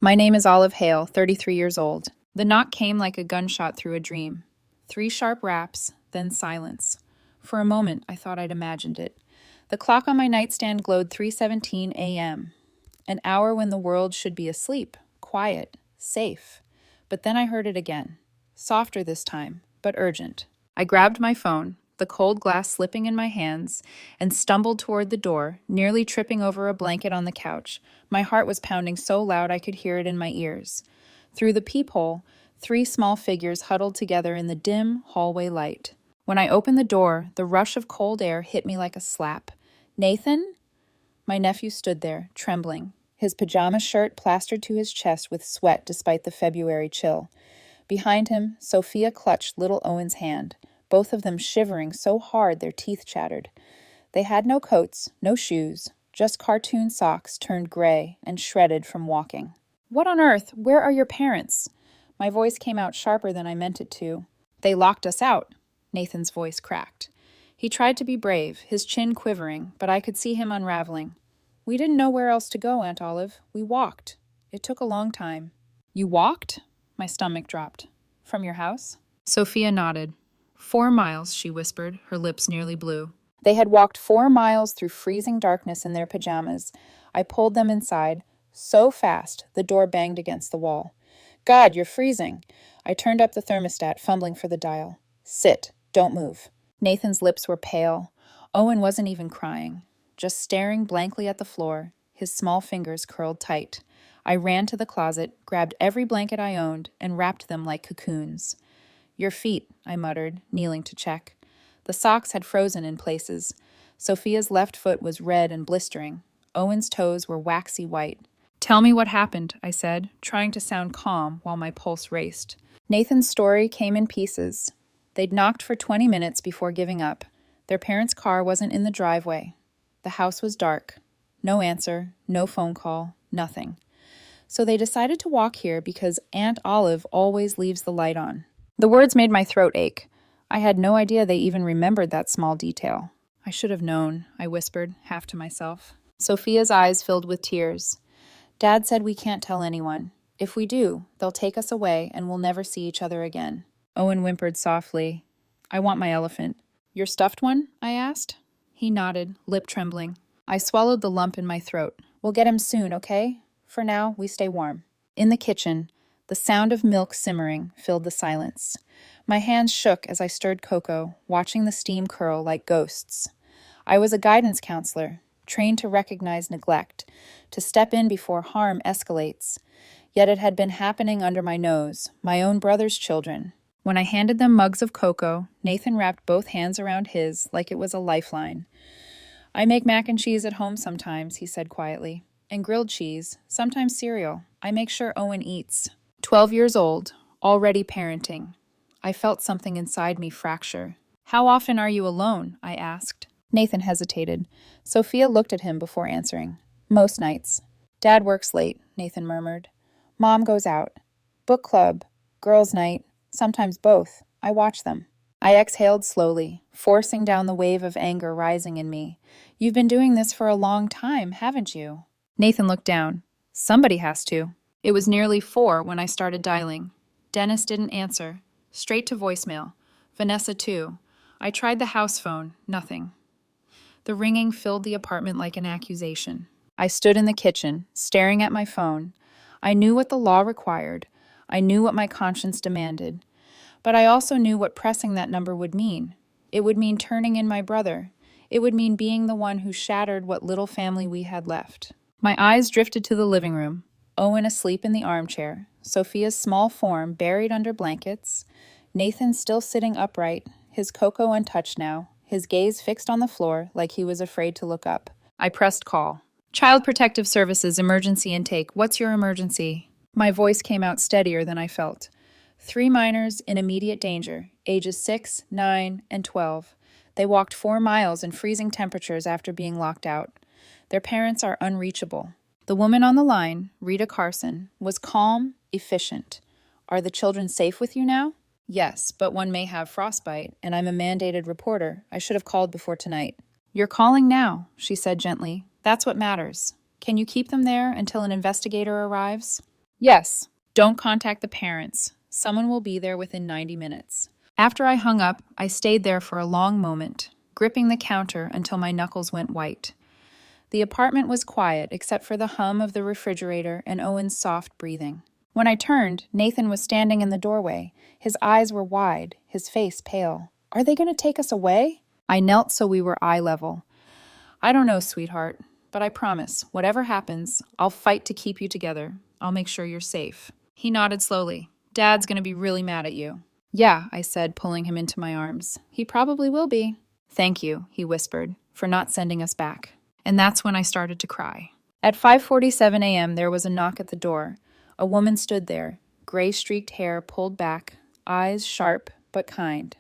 My name is Olive Hale, 33 years old. The knock came like a gunshot through a dream. 3 sharp raps, then silence. For a moment, I thought I'd imagined it. The clock on my nightstand glowed 3:17 a.m., an hour when the world should be asleep, quiet, safe. But then I heard it again, softer this time, but urgent. I grabbed my phone, the cold glass slipping in my hands, and stumbled toward the door, nearly tripping over a blanket on the couch. My heart was pounding so loud I could hear it in my ears. Through the peephole, 3 small figures huddled together in the dim hallway light. When I opened the door, the rush of cold air hit me like a slap. "Nathan?" My nephew stood there, trembling, his pajama shirt plastered to his chest with sweat despite the February chill. Behind him, Sophia clutched little Owen's hand, both of them shivering so hard their teeth chattered. They had no coats, no shoes, just cartoon socks turned gray and shredded from walking. "What on earth? Where are your parents?" My voice came out sharper than I meant it to. "They locked us out," Nathan's voice cracked. He tried to be brave, his chin quivering, but I could see him unraveling. "We didn't know where else to go, Aunt Olive. We walked. It took a long time." "You walked?" My stomach dropped. "From your house?" Sophia nodded. 4 miles, she whispered, her lips nearly blue. They had walked 4 miles through freezing darkness in their pajamas. I pulled them inside. So fast, the door banged against the wall. "God, you're freezing." I turned up the thermostat, fumbling for the dial. "Sit. Don't move." Nathan's lips were pale. Owen wasn't even crying, just staring blankly at the floor, his small fingers curled tight. I ran to the closet, grabbed every blanket I owned, and wrapped them like cocoons. "Your feet," I muttered, kneeling to check. The socks had frozen in places. Sophia's left foot was red and blistering. Owen's toes were waxy white. "Tell me what happened," I said, trying to sound calm while my pulse raced. Nathan's story came in pieces. They'd knocked for 20 minutes before giving up. Their parents' car wasn't in the driveway. The house was dark. No answer, no phone call, nothing. So they decided to walk here because Aunt Olive always leaves the light on. The words made my throat ache. I had no idea they even remembered that small detail. "I should have known," I whispered, half to myself. Sophia's eyes filled with tears. "Dad said we can't tell anyone. If we do, they'll take us away and we'll never see each other again." Owen whimpered softly. "I want my elephant." "Your stuffed one?" I asked. He nodded, lip trembling. I swallowed the lump in my throat. "We'll get him soon, okay? For now, we stay warm." In the kitchen, the sound of milk simmering filled the silence. My hands shook as I stirred cocoa, watching the steam curl like ghosts. I was a guidance counselor, trained to recognize neglect, to step in before harm escalates. Yet it had been happening under my nose, my own brother's children. When I handed them mugs of cocoa, Nathan wrapped both hands around his like it was a lifeline. "I make mac and cheese at home sometimes," he said quietly. "And grilled cheese, sometimes cereal. I make sure Owen eats." 12 years old, already parenting. I felt something inside me fracture. "How often are you alone?" I asked. Nathan hesitated. Sophia looked at him before answering. "Most nights." "Dad works late," Nathan murmured. "Mom goes out. Book club, girls' night, sometimes both. I watch them." I exhaled slowly, forcing down the wave of anger rising in me. "You've been doing this for a long time, haven't you?" Nathan looked down. "Somebody has to." It was nearly 4 when I started dialing. Dennis didn't answer. Straight to voicemail. Vanessa too. I tried the house phone. Nothing. The ringing filled the apartment like an accusation. I stood in the kitchen, staring at my phone. I knew what the law required. I knew what my conscience demanded. But I also knew what pressing that number would mean. It would mean turning in my brother. It would mean being the one who shattered what little family we had left. My eyes drifted to the living room. Owen asleep in the armchair, Sophia's small form buried under blankets, Nathan still sitting upright, his cocoa untouched now, his gaze fixed on the floor like he was afraid to look up. I pressed call. "Child Protective Services, emergency intake. What's your emergency?" My voice came out steadier than I felt. 3 minors in immediate danger, ages 6, 9, and 12. They walked 4 miles in freezing temperatures after being locked out. Their parents are unreachable. The woman on the line, Rita Carson, was calm, efficient. "Are the children safe with you now?" "Yes, but one may have frostbite, and I'm a mandated reporter. I should have called before tonight." "You're calling now," she said gently. "That's what matters. Can you keep them there until an investigator arrives?" Yes, don't contact the parents. Someone will be there within 90 minutes. After I hung up, I stayed there for a long moment, gripping the counter until my knuckles went white. The apartment was quiet except for the hum of the refrigerator and Owen's soft breathing. When I turned, Nathan was standing in the doorway. His eyes were wide, his face pale. Are they going to take us away? I knelt so we were eye level. I don't know, sweetheart, but I promise, whatever happens, I'll fight to keep you together. I'll make sure you're safe. He nodded slowly. Dad's going to be really mad at you. Yeah, I said, pulling him into my arms. He probably will be. Thank you, he whispered, for not sending us back. And that's when I started to cry. At 5:47 a.m., there was a knock at the door. A woman stood there, gray-streaked hair pulled back, eyes sharp but kind.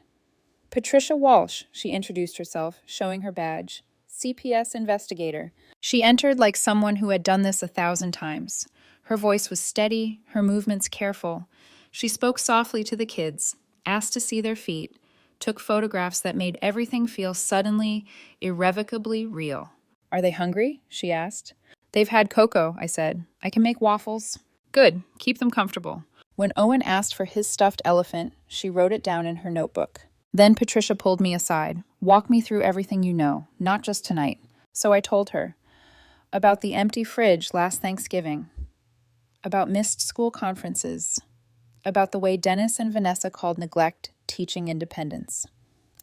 Patricia Walsh, she introduced herself, showing her badge. CPS investigator. She entered like someone who had done this 1,000 times. Her voice was steady, her movements careful. She spoke softly to the kids, asked to see their feet, took photographs that made everything feel suddenly, irrevocably real. Are they hungry? She asked. They've had cocoa, I said. I can make waffles. Good. Keep them comfortable. When Owen asked for his stuffed elephant, she wrote it down in her notebook. Then Patricia pulled me aside. Walk me through everything you know, not just tonight. So I told her. About the empty fridge last Thanksgiving. About missed school conferences. About the way Dennis and Vanessa called neglect teaching independence.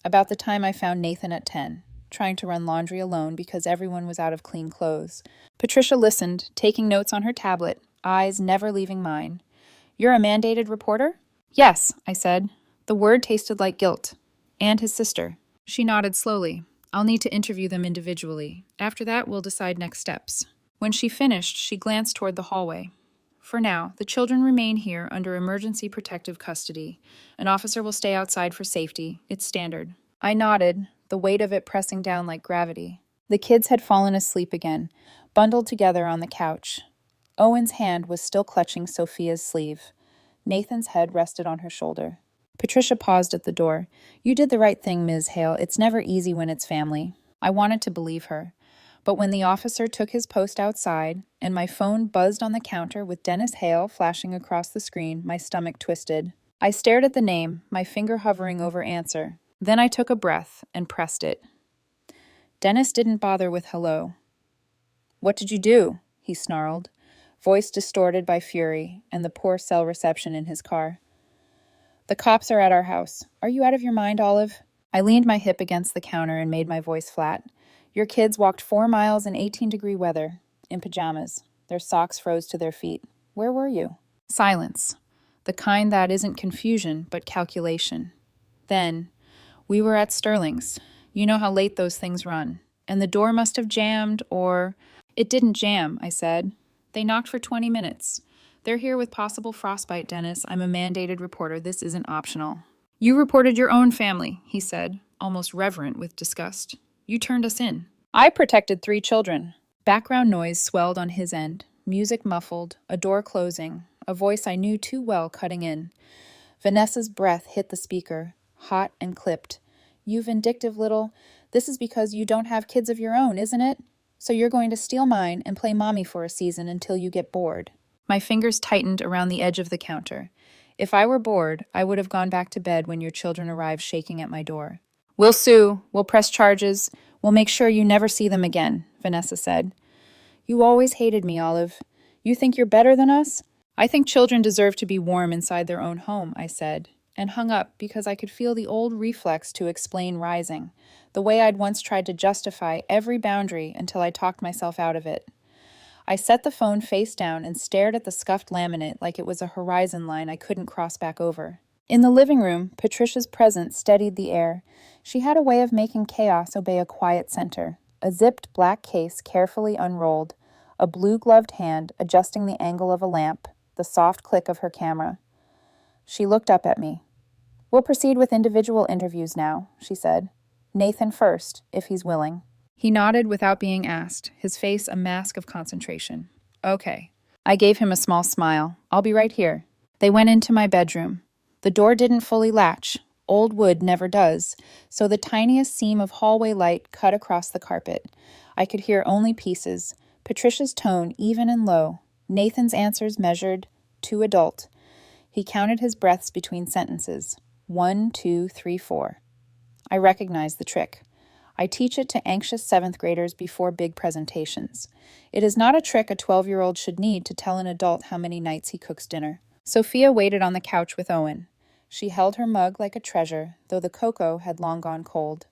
About the time I found Nathan at 10, trying to run laundry alone because everyone was out of clean clothes. Patricia listened, taking notes on her tablet, eyes never leaving mine. You're a mandated reporter? Yes, I said. The word tasted like guilt. And his sister. She nodded slowly. I'll need to interview them individually. After that, we'll decide next steps. When she finished, she glanced toward the hallway. For now, the children remain here under emergency protective custody. An officer will stay outside for safety. It's standard. I nodded, the weight of it pressing down like gravity. The kids had fallen asleep again, bundled together on the couch. Owen's hand was still clutching Sophia's sleeve. Nathan's head rested on her shoulder. Patricia paused at the door. You did the right thing, Ms. Hale. It's never easy when it's family. I wanted to believe her. But when the officer took his post outside, and my phone buzzed on the counter with Dennis Hale flashing across the screen, my stomach twisted. I stared at the name, my finger hovering over answer. Then I took a breath and pressed it. Dennis didn't bother with hello. What did you do? He snarled, voice distorted by fury and the poor cell reception in his car. The cops are at our house. Are you out of your mind, Olive? I leaned my hip against the counter and made my voice flat. Your kids walked 4 miles in 18-degree weather, in pajamas. Their socks froze to their feet. Where were you? Silence. The kind that isn't confusion, but calculation. Then, we were at Sterling's. You know how late those things run. And the door must have jammed, or... It didn't jam, I said. They knocked for 20 minutes. They're here with possible frostbite, Dennis. I'm a mandated reporter. This isn't optional. You reported your own family, he said, almost reverent with disgust. You turned us in. I protected 3 children. Background noise swelled on his end. Music muffled, a door closing, a voice I knew too well cutting in. Vanessa's breath hit the speaker, hot and clipped. You vindictive little... This is because you don't have kids of your own, isn't it? So you're going to steal mine and play mommy for a season until you get bored. My fingers tightened around the edge of the counter. If I were bored, I would have gone back to bed when your children arrived shaking at my door. We'll sue. We'll press charges. We'll make sure you never see them again, Vanessa said. You always hated me, Olive. You think you're better than us? I think children deserve to be warm inside their own home, I said, and hung up because I could feel the old reflex to explain rising, the way I'd once tried to justify every boundary until I talked myself out of it. I set the phone face down and stared at the scuffed laminate like it was a horizon line I couldn't cross back over. In the living room, Patricia's presence steadied the air. She had a way of making chaos obey a quiet center. A zipped black case carefully unrolled, a blue-gloved hand adjusting the angle of a lamp, the soft click of her camera. She looked up at me. We'll proceed with individual interviews now, she said. Nathan first, if he's willing. He nodded without being asked, his face a mask of concentration. Okay. I gave him a small smile. I'll be right here. They went into my bedroom. The door didn't fully latch. Old wood never does, so the tiniest seam of hallway light cut across the carpet. I could hear only pieces. Patricia's tone even and low. Nathan's answers measured, too adult. He counted his breaths between sentences. 1, 2, 3, 4. I recognized the trick. I teach it to anxious 7th graders before big presentations. It is not a trick a 12-year-old should need to tell an adult how many nights he cooks dinner. Sophia waited on the couch with Owen. She held her mug like a treasure, though the cocoa had long gone cold.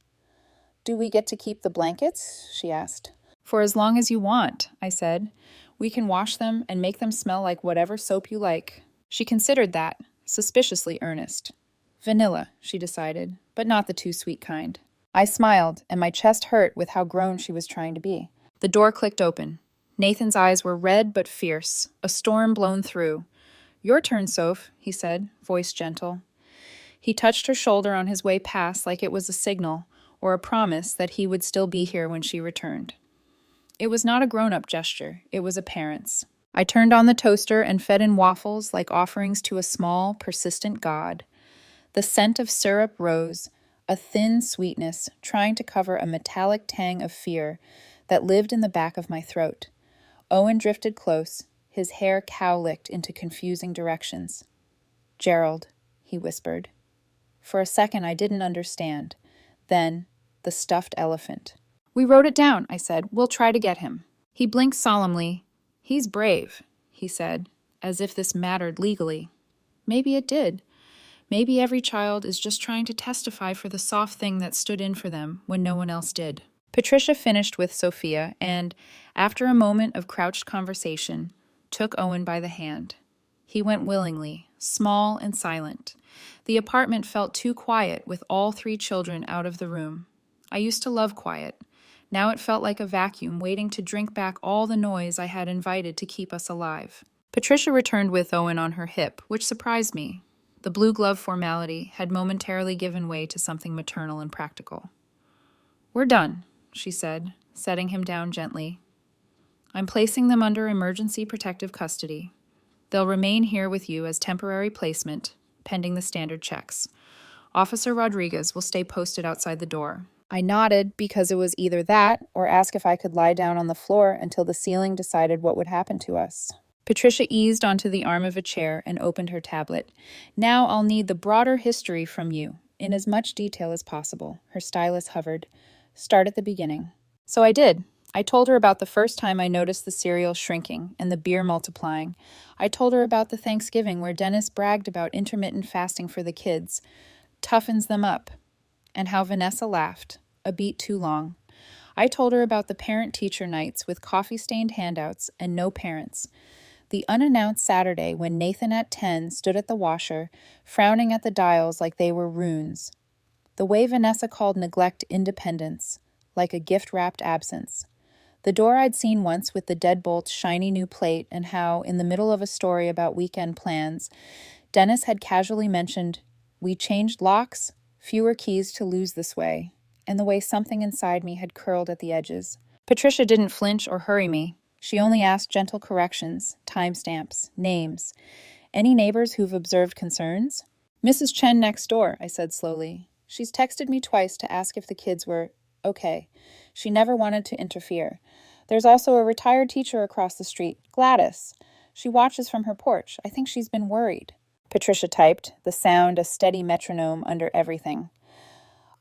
"Do we get to keep the blankets?" she asked. "For as long as you want," I said. "We can wash them and make them smell like whatever soap you like." She considered that, suspiciously earnest. Vanilla, she decided, but not the too sweet kind. I smiled, and my chest hurt with how grown she was trying to be. The door clicked open. Nathan's eyes were red but fierce, a storm blown through. "Your turn, Soph," he said, voice gentle. He touched her shoulder on his way past like it was a signal or a promise that he would still be here when she returned. It was not a grown-up gesture, it was a parent's. I turned on the toaster and fed in waffles like offerings to a small, persistent god. The scent of syrup rose, a thin sweetness trying to cover a metallic tang of fear that lived in the back of my throat. Owen drifted close, his hair cow-licked into confusing directions. "Gerald," he whispered. For a second I didn't understand. Then, the stuffed elephant. "We wrote it down," I said. "We'll try to get him." He blinked solemnly. "He's brave," he said, as if this mattered legally. Maybe it did. Maybe every child is just trying to testify for the soft thing that stood in for them when no one else did. Patricia finished with Sophia and, after a moment of crouched conversation, took Owen by the hand. He went willingly, small and silent. The apartment felt too quiet with all 3 children out of the room. I used to love quiet. Now it felt like a vacuum waiting to drink back all the noise I had invited to keep us alive. Patricia returned with Owen on her hip, which surprised me. The blue glove formality had momentarily given way to something maternal and practical. "We're done," she said, setting him down gently. "I'm placing them under emergency protective custody. They'll remain here with you as temporary placement, pending the standard checks. Officer Rodriguez will stay posted outside the door." I nodded because it was either that or ask if I could lie down on the floor until the ceiling decided what would happen to us. Patricia eased onto the arm of a chair and opened her tablet. "Now I'll need the broader history from you, in as much detail as possible." Her stylus hovered. "Start at the beginning." So I did. I told her about the first time I noticed the cereal shrinking and the beer multiplying. I told her about the Thanksgiving where Dennis bragged about intermittent fasting for the kids, toughens them up, and how Vanessa laughed, a beat too long. I told her about the parent-teacher nights with coffee-stained handouts and no parents. The unannounced Saturday when Nathan at 10 stood at the washer, frowning at the dials like they were runes. The way Vanessa called neglect independence, like a gift-wrapped absence. The door I'd seen once with the deadbolt's shiny new plate, and how, in the middle of a story about weekend plans, Dennis had casually mentioned, "We changed locks, fewer keys to lose this way," and the way something inside me had curled at the edges. Patricia didn't flinch or hurry me. She only asked gentle corrections, timestamps, names. "Any neighbors who've observed concerns?" "Mrs. Chen next door," I said slowly. "She's texted me twice to ask if the kids were okay. She never wanted to interfere. There's also a retired teacher across the street, Gladys. She watches from her porch. I think she's been worried." Patricia typed, the sound a steady metronome under everything.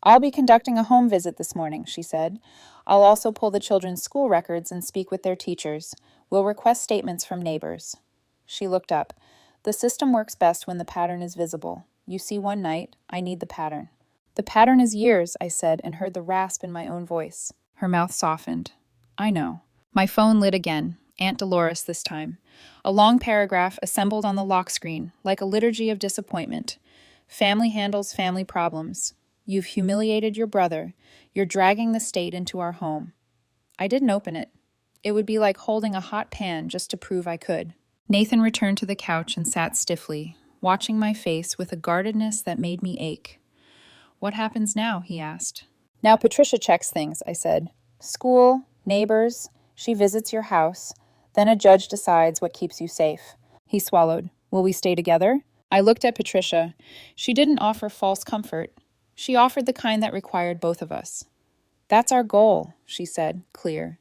"I'll be conducting a home visit this morning," she said. "I'll also pull the children's school records and speak with their teachers. We'll request statements from neighbors." She looked up. "The system works best when the pattern is visible. You see one night, I need the pattern." "The pattern is years," I said, and heard the rasp in my own voice. Her mouth softened. "I know." My phone lit again, Aunt Dolores this time. A long paragraph assembled on the lock screen, like a liturgy of disappointment. "Family handles family problems. You've humiliated your brother. You're dragging the state into our home." I didn't open it. It would be like holding a hot pan just to prove I could. Nathan returned to the couch and sat stiffly, watching my face with a guardedness that made me ache. "What happens now?" he asked. "Now Patricia checks things," I said. "School, neighbors, she visits your house. Then a judge decides what keeps you safe." He swallowed. "Will we stay together?" I looked at Patricia. She didn't offer false comfort. She offered the kind that required both of us. "That's our goal," she said, clear.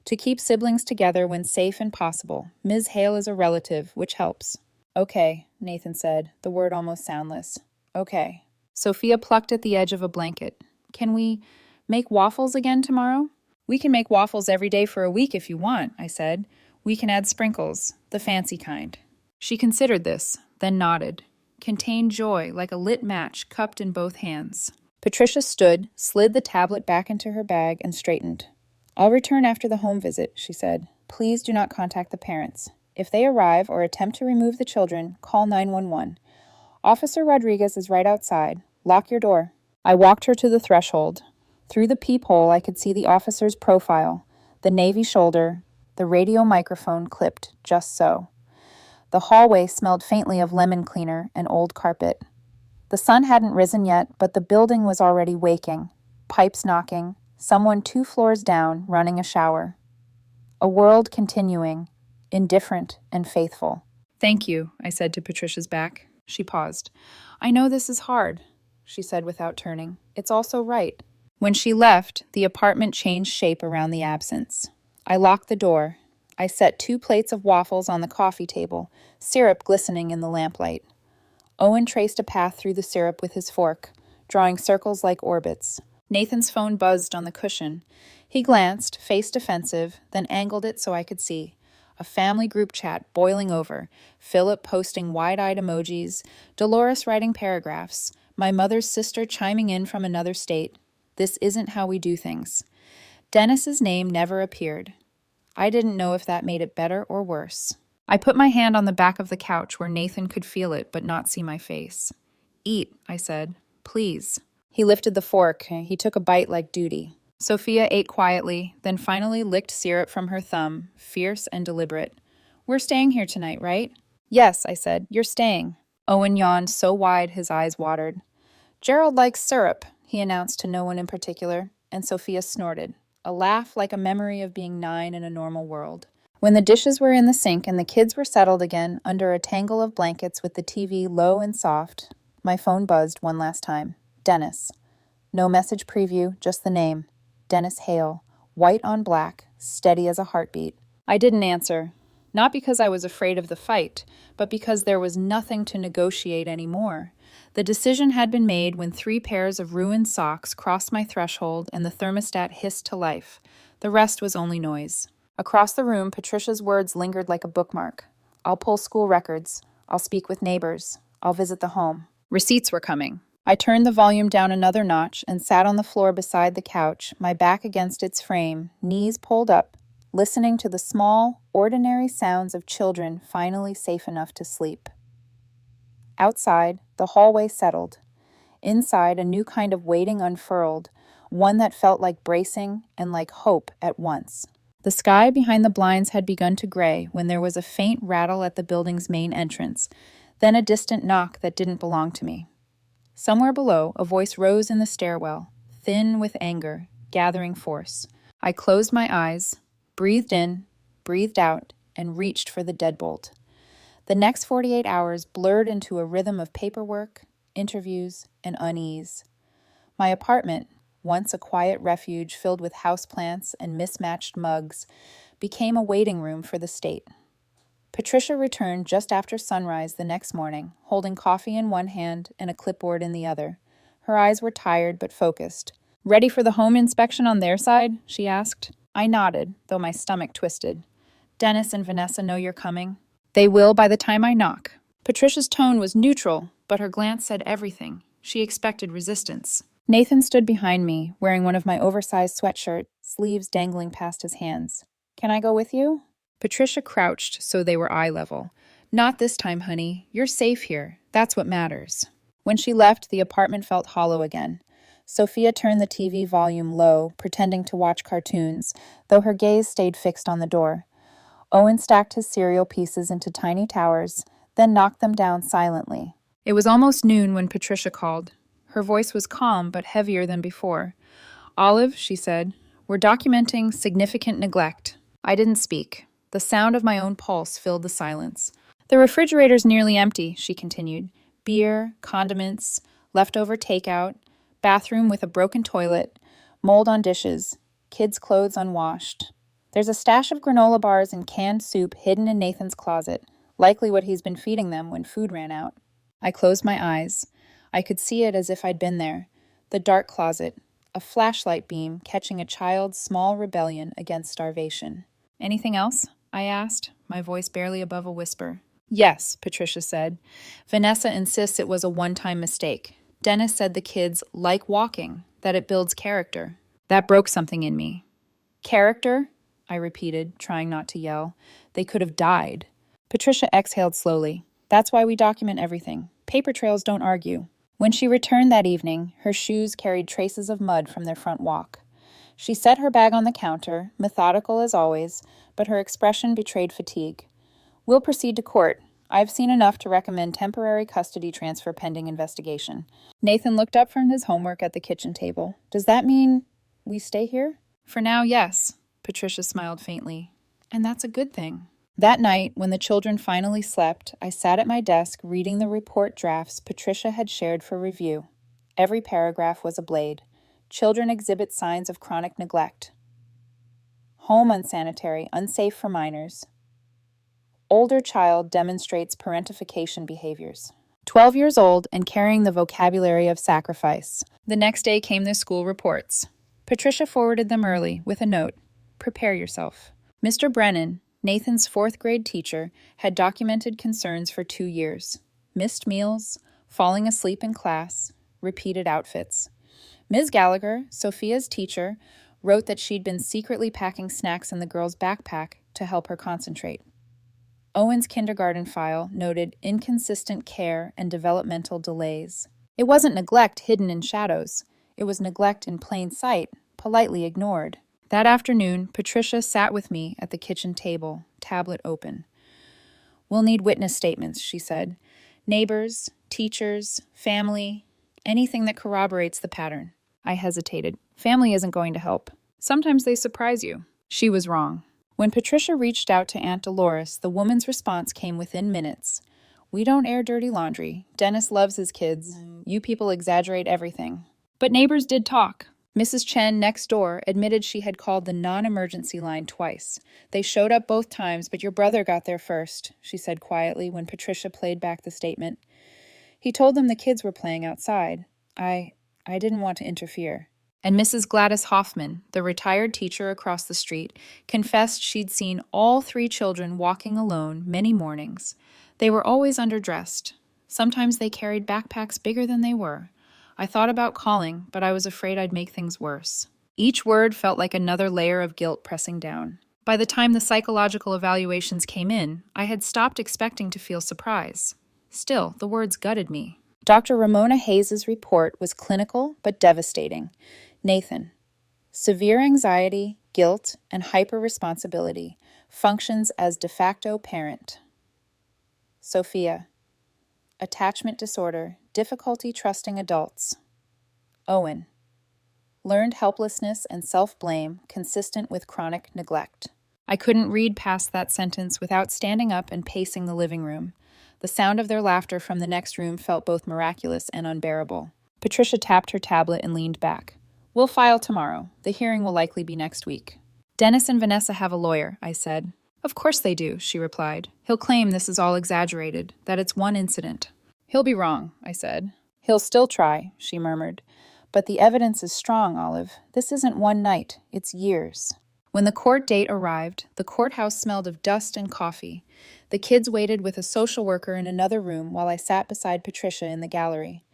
"To keep siblings together when safe and possible. Ms. Hale is a relative, which helps." Okay, Nathan said, the word almost soundless. Okay. Sophia plucked at the edge of a blanket. Can we make waffles again tomorrow? We can make waffles every day for a week if you want, I said. We can add sprinkles, the fancy kind. She considered this, then nodded. Contained joy like a lit match cupped in both hands. Patricia stood, slid the tablet back into her bag, and straightened. I'll return after the home visit, she said. Please do not contact the parents. If they arrive or attempt to remove the children, call 911. Officer Rodriguez is right outside. Lock your door. I walked her to the threshold. Through the peephole, I could see the officer's profile, the navy shoulder, the radio microphone clipped just so. The hallway smelled faintly of lemon cleaner and old carpet. The sun hadn't risen yet, but the building was already waking. Pipes knocking, someone 2 floors down running a shower. A world continuing, indifferent and faithful. Thank you, I said to Patricia's back. She paused. I know this is hard, she said without turning. It's also right. When she left, the apartment changed shape around the absence. I locked the door. I set 2 plates of waffles on the coffee table, syrup glistening in the lamplight. Owen traced a path through the syrup with his fork, drawing circles like orbits. Nathan's phone buzzed on the cushion. He glanced, face defensive, then angled it so I could see. A family group chat boiling over, Philip posting wide-eyed emojis, Dolores writing paragraphs, my mother's sister chiming in from another state. This isn't how we do things. Dennis's name never appeared. I didn't know if that made it better or worse. I put my hand on the back of the couch where Nathan could feel it but not see my face. Eat, I said. Please. He lifted the fork. He took a bite like duty. Sophia ate quietly, then finally licked syrup from her thumb, fierce and deliberate. We're staying here tonight, right? Yes, I said. You're staying. Owen yawned so wide his eyes watered. Gerald likes syrup, he announced to no one in particular, and Sophia snorted, a laugh like a memory of being 9 in a normal world. When the dishes were in the sink and the kids were settled again under a tangle of blankets with the TV low and soft, my phone buzzed one last time. Dennis. No message preview, just the name. Dennis Hale, white on black, steady as a heartbeat. I didn't answer, not because I was afraid of the fight, but because there was nothing to negotiate anymore. The decision had been made when 3 pairs of ruined socks crossed my threshold and the thermostat hissed to life. The rest was only noise. Across the room, Patricia's words lingered like a bookmark. I'll pull school records. I'll speak with neighbors. I'll visit the home. Receipts were coming. I turned the volume down another notch and sat on the floor beside the couch, my back against its frame, knees pulled up, listening to the small, ordinary sounds of children finally safe enough to sleep. Outside, the hallway settled. Inside, a new kind of waiting unfurled, one that felt like bracing and like hope at once. The sky behind the blinds had begun to gray when there was a faint rattle at the building's main entrance, then a distant knock that didn't belong to me. Somewhere below, a voice rose in the stairwell, thin with anger, gathering force. I closed my eyes, breathed in, breathed out, and reached for the deadbolt. The next 48 hours blurred into a rhythm of paperwork, interviews, and unease. My apartment, once a quiet refuge filled with houseplants and mismatched mugs, became a waiting room for the state. Patricia returned just after sunrise the next morning, holding coffee in one hand and a clipboard in the other. Her eyes were tired but focused. Ready for the home inspection on their side? She asked. I nodded, though my stomach twisted. Dennis and Vanessa know you're coming. They will by the time I knock. Patricia's tone was neutral, but her glance said everything. She expected resistance. Nathan stood behind me, wearing one of my oversized sweatshirts, sleeves dangling past his hands. Can I go with you? Patricia crouched so they were eye level. Not this time, honey. You're safe here. That's what matters. When she left, the apartment felt hollow again. Sophia turned the TV volume low, pretending to watch cartoons, though her gaze stayed fixed on the door. Owen stacked his cereal pieces into tiny towers, then knocked them down silently. It was almost noon when Patricia called. Her voice was calm but heavier than before. Olive, she said, we're documenting significant neglect. I didn't speak. The sound of my own pulse filled the silence. The refrigerator's nearly empty, she continued. Beer, condiments, leftover takeout, bathroom with a broken toilet, mold on dishes, kids' clothes unwashed. There's a stash of granola bars and canned soup hidden in Nathan's closet. Likely what he's been feeding them when food ran out. I closed my eyes. I could see it as if I'd been there. The dark closet, a flashlight beam catching a child's small rebellion against starvation. Anything else? I asked, my voice barely above a whisper. Yes, Patricia said. Vanessa insists it was a one-time mistake. Dennis said the kids like walking, that it builds character. That broke something in me. Character? I repeated, trying not to yell. They could have died. Patricia exhaled slowly. That's why we document everything. Paper trails don't argue. When she returned that evening, her shoes carried traces of mud from their front walk. She set her bag on the counter, methodical as always, but her expression betrayed fatigue. We'll proceed to court. I've seen enough to recommend temporary custody transfer pending investigation. Nathan looked up from his homework at the kitchen table. Does that mean we stay here? For now, yes. Patricia smiled faintly. And that's a good thing. That night, when the children finally slept, I sat at my desk reading the report drafts Patricia had shared for review. Every paragraph was a blade. Children exhibit signs of chronic neglect. Home unsanitary, unsafe for minors. Older child demonstrates parentification behaviors. 12 years old and carrying the vocabulary of sacrifice. The next day came the school reports. Patricia forwarded them early with a note. Prepare yourself. Mr. Brennan, Nathan's fourth grade teacher, had documented concerns for 2 years. Missed meals, falling asleep in class, repeated outfits. Ms. Gallagher, Sophia's teacher, wrote that she'd been secretly packing snacks in the girl's backpack to help her concentrate. Owen's kindergarten file noted inconsistent care and developmental delays. It wasn't neglect hidden in shadows. It was neglect in plain sight, politely ignored. That afternoon, Patricia sat with me at the kitchen table, tablet open. We'll need witness statements, she said. Neighbors, teachers, family, anything that corroborates the pattern. I hesitated. Family isn't going to help. Sometimes they surprise you. She was wrong. When Patricia reached out to Aunt Dolores, the woman's response came within minutes. We don't air dirty laundry. Dennis loves his kids. You people exaggerate everything. But neighbors did talk. Mrs. Chen, next door, admitted she had called the non-emergency line twice. They showed up both times, but your brother got there first, she said quietly when Patricia played back the statement. He told them the kids were playing outside. I didn't want to interfere. And Mrs. Gladys Hoffman, the retired teacher across the street, confessed she'd seen all 3 children walking alone many mornings. They were always underdressed. Sometimes they carried backpacks bigger than they were. I thought about calling, but I was afraid I'd make things worse. Each word felt like another layer of guilt pressing down. By the time the psychological evaluations came in, I had stopped expecting to feel surprise. Still, the words gutted me. Dr. Ramona Hayes' report was clinical but devastating. Nathan, severe anxiety, guilt, and hyper-responsibility, functions as de facto parent. Sophia, attachment disorder, difficulty trusting adults. Owen, learned helplessness and self-blame consistent with chronic neglect. I couldn't read past that sentence without standing up and pacing the living room. The sound of their laughter from the next room felt both miraculous and unbearable. Patricia tapped her tablet and leaned back. We'll file tomorrow. The hearing will likely be next week. Dennis and Vanessa have a lawyer, I said. Of course they do, she replied. He'll claim this is all exaggerated, that it's one incident. He'll be wrong, I said. He'll still try, she murmured. But the evidence is strong, Olive. This isn't one night, it's years. When the court date arrived, the courthouse smelled of dust and coffee. The kids waited with a social worker in another room while I sat beside Patricia in the gallery.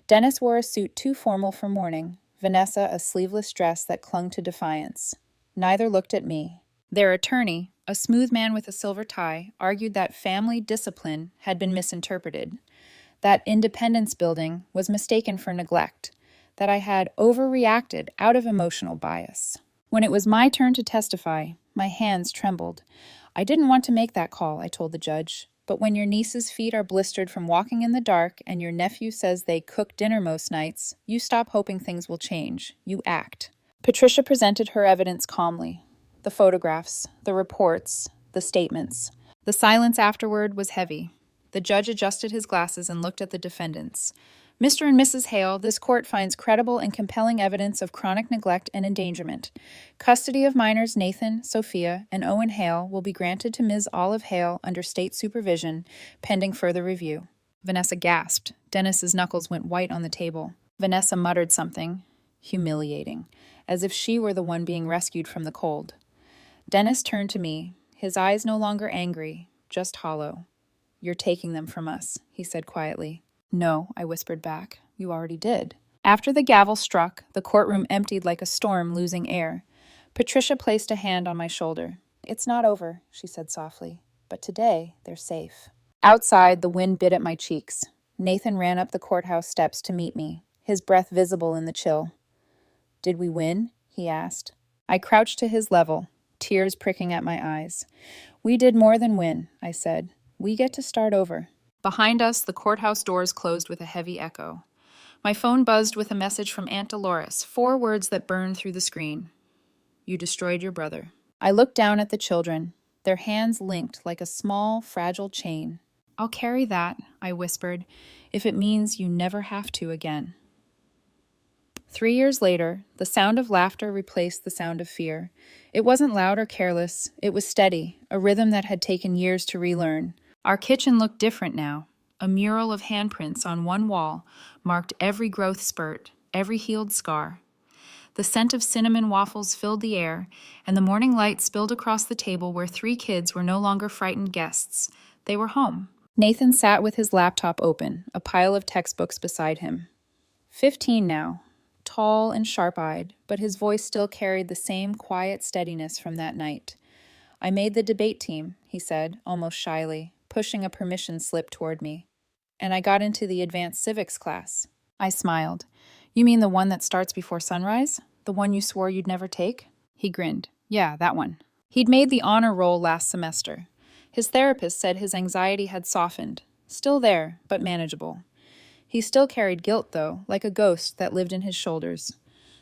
Dennis wore a suit too formal for mourning, Vanessa a sleeveless dress that clung to defiance. Neither looked at me. Their attorney, a smooth man with a silver tie, argued that family discipline had been misinterpreted, that Independence Building was mistaken for neglect, that I had overreacted out of emotional bias. When it was my turn to testify, my hands trembled. I didn't want to make that call, I told the judge. But when your niece's feet are blistered from walking in the dark and your nephew says they cook dinner most nights, you stop hoping things will change. You act. Patricia presented her evidence calmly. The photographs, the reports, the statements. The silence afterward was heavy. The judge adjusted his glasses and looked at the defendants. Mr. and Mrs. Hale, this court finds credible and compelling evidence of chronic neglect and endangerment. Custody of minors Nathan, Sophia, and Owen Hale will be granted to Ms. Olive Hale under state supervision, pending further review. Vanessa gasped. Dennis's knuckles went white on the table. Vanessa muttered something, humiliating, as if she were the one being rescued from the cold. Dennis turned to me, his eyes no longer angry, just hollow. "You're taking them from us," he said quietly. "No," I whispered back. "You already did." After the gavel struck, the courtroom emptied like a storm losing air. Patricia placed a hand on my shoulder. "It's not over," she said softly, "but today they're safe." Outside, the wind bit at my cheeks. Nathan ran up the courthouse steps to meet me, his breath visible in the chill. "Did we win?" he asked. I crouched to his level, tears pricking at my eyes. "We did more than win," I said. "We get to start over." Behind us, the courthouse doors closed with a heavy echo. My phone buzzed with a message from Aunt Dolores, 4 words that burned through the screen. "You destroyed your brother." I looked down at the children, their hands linked like a small, fragile chain. "I'll carry that," I whispered, "if it means you never have to again." 3 years later, the sound of laughter replaced the sound of fear. It wasn't loud or careless. It was steady, a rhythm that had taken years to relearn. Our kitchen looked different now. A mural of handprints on one wall marked every growth spurt, every healed scar. The scent of cinnamon waffles filled the air, and the morning light spilled across the table where 3 kids were no longer frightened guests. They were home. Nathan sat with his laptop open, a pile of textbooks beside him. 15 now, tall and sharp-eyed, but his voice still carried the same quiet steadiness from that night. "I made the debate team," he said, almost shyly, pushing a permission slip toward me. "And I got into the advanced civics class." I smiled. "You mean the one that starts before sunrise? The one you swore you'd never take?" He grinned. "Yeah, that one." He'd made the honor roll last semester. His therapist said his anxiety had softened. Still there, but manageable. He still carried guilt, though, like a ghost that lived in his shoulders.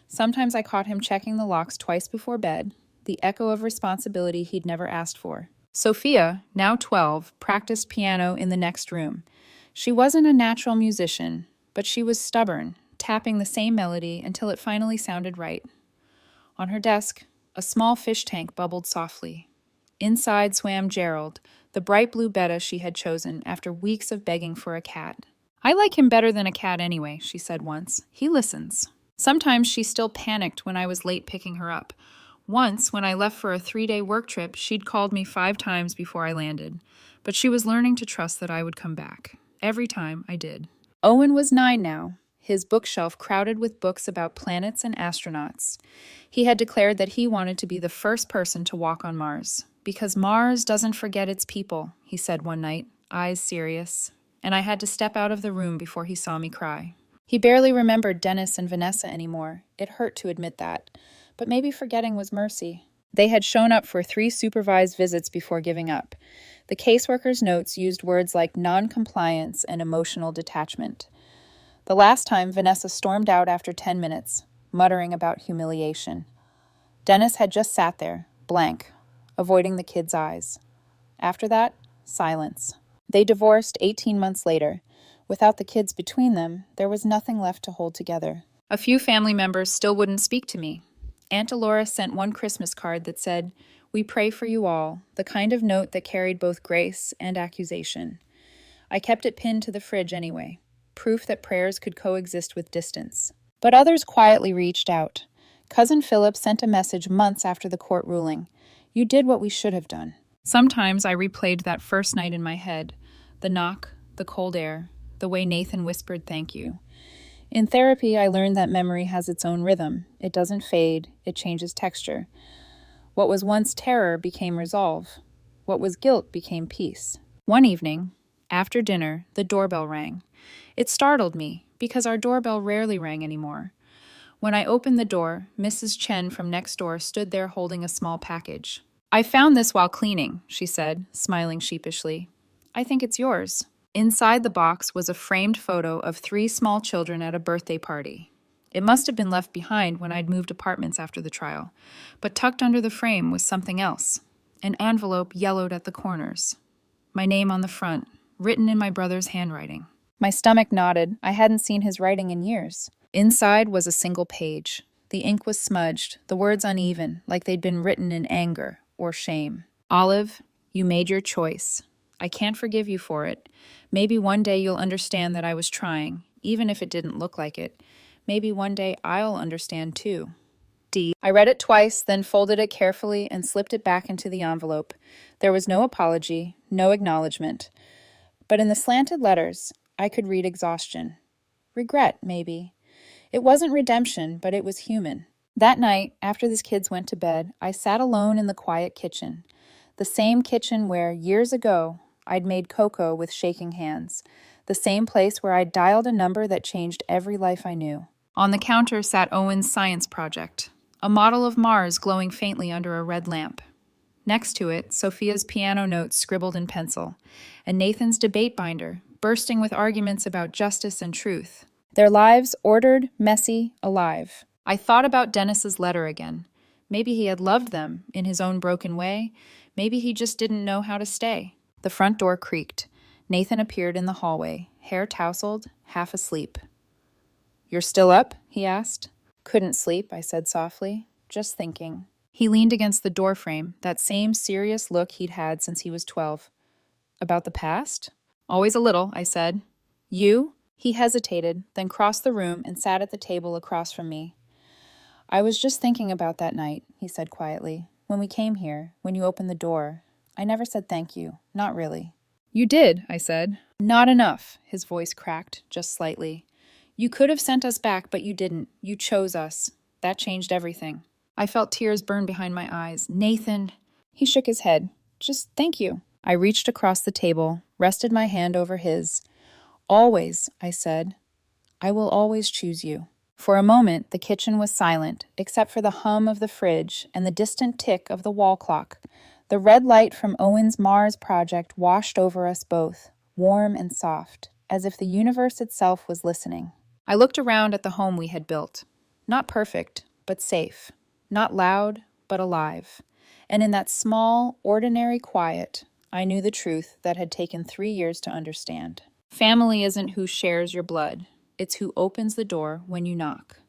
Sometimes I caught him checking the locks twice before bed, the echo of responsibility he'd never asked for. Sophia, now 12, practiced piano in the next room. She wasn't a natural musician, but she was stubborn, tapping the same melody until it finally sounded right. On her desk, a small fish tank bubbled softly. Inside swam Gerald, the bright blue betta she had chosen after weeks of begging for a cat. "I like him better than a cat anyway," she said once. "He listens." Sometimes she still panicked when I was late picking her up. Once, when I left for a 3-day work trip, she'd called me 5 times before I landed. But she was learning to trust that I would come back. Every time I did. Owen was 9 now, his bookshelf crowded with books about planets and astronauts. He had declared that he wanted to be the first person to walk on Mars. "Because Mars doesn't forget its people," he said one night, eyes serious. And I had to step out of the room before he saw me cry. He barely remembered Dennis and Vanessa anymore. It hurt to admit that. But maybe forgetting was mercy. They had shown up for 3 supervised visits before giving up. The caseworker's notes used words like non-compliance and emotional detachment. The last time, Vanessa stormed out after 10 minutes, muttering about humiliation. Dennis had just sat there, blank, avoiding the kids' eyes. After that, silence. They divorced 18 months later. Without the kids between them, there was nothing left to hold together. A few family members still wouldn't speak to me. Aunt Dolores sent one Christmas card that said, "We pray for you all," the kind of note that carried both grace and accusation. I kept it pinned to the fridge anyway, proof that prayers could coexist with distance. But others quietly reached out. Cousin Philip sent a message months after the court ruling. "You did what we should have done." Sometimes I replayed that first night in my head. The knock, the cold air, the way Nathan whispered thank you. In therapy, I learned that memory has its own rhythm. It doesn't fade, it changes texture. What was once terror became resolve. What was guilt became peace. One evening, after dinner, the doorbell rang. It startled me, because our doorbell rarely rang anymore. When I opened the door, Mrs. Chen from next door stood there holding a small package. "I found this while cleaning," she said, smiling sheepishly. "I think it's yours." Inside the box was a framed photo of 3 small children at a birthday party. It must have been left behind when I'd moved apartments after the trial, but tucked under the frame was something else. An envelope yellowed at the corners. My name on the front, written in my brother's handwriting. My stomach nodded. I hadn't seen his writing in years. Inside was a single page. The ink was smudged, the words uneven, like they'd been written in anger or shame. Olive, you made your choice. I can't forgive you for it. Maybe one day you'll understand that I was trying, even if it didn't look like it. Maybe one day I'll understand too. D. I read it twice, then folded it carefully and slipped it back into the envelope. There was no apology, no acknowledgement. But in the slanted letters, I could read exhaustion. Regret, maybe. It wasn't redemption, but it was human. That night, after the kids went to bed, I sat alone in the quiet kitchen. The same kitchen where, years ago, I'd made cocoa with shaking hands. The same place where I'd dialed a number that changed every life I knew. On the counter sat Owen's science project, a model of Mars glowing faintly under a red lamp. Next to it, Sophia's piano notes scribbled in pencil, and Nathan's debate binder, bursting with arguments about justice and truth. Their lives ordered, messy, alive. I thought about Dennis's letter again. Maybe he had loved them in his own broken way. Maybe he just didn't know how to stay. The front door creaked. Nathan appeared in the hallway, hair tousled, half asleep. "You're still up?" he asked. "Couldn't sleep," I said softly. "Just thinking." He leaned against the doorframe, that same serious look he'd had since he was 12. "About the past?" "Always a little," I said. "You?" He hesitated, then crossed the room and sat at the table across from me. "I was just thinking about that night," he said quietly. "When we came here, when you opened the door. I never said thank you. Not really." "You did," I said. "Not enough," his voice cracked, just slightly. "You could have sent us back, but you didn't. You chose us. That changed everything." I felt tears burn behind my eyes. "Nathan." He shook his head. "Just thank you." I reached across the table, rested my hand over his. "Always," I said. "I will always choose you." For a moment, the kitchen was silent, except for the hum of the fridge and the distant tick of the wall clock. The red light from Owen's Mars project washed over us both, warm and soft, as if the universe itself was listening. I looked around at the home we had built. Not perfect, but safe. Not loud, but alive. And in that small, ordinary quiet, I knew the truth that had taken 3 years to understand. Family isn't who shares your blood. It's who opens the door when you knock.